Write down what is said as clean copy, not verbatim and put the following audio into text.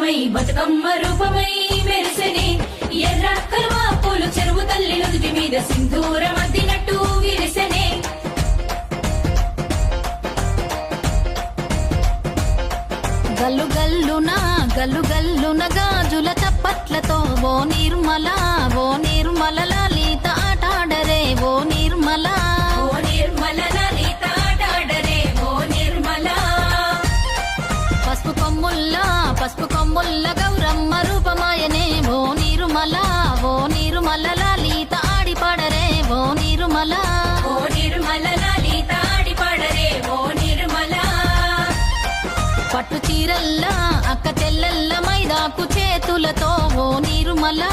రూపమై బతుకమ్మ రూపమై మెరిసెనే ఎర్ర కలువ పూలు చెరువు తల్లి నుదుటి మీద సింధూరం అద్దినట్టు విరిసెనే గల్లు గల్లున గాజుల చప్పట్లతో ఓ నిర్మల లలిత ఆటాడరే ఓ నిర్మల లలిత ఆటాడరే ఓ నిర్మల పసుపు కొమ్ముల్ల గౌరమ్మ రూపమాయనే ఓ నిర్మల లలిత ఆడిపాడరే ఓ నిర్మల లలిత ఆడిపాడరే ఓ నిర్మల పట్టు చీరల్లా అక్క చెల్లెల్ల మైదాకు చేతులతో ఓ నిర్మల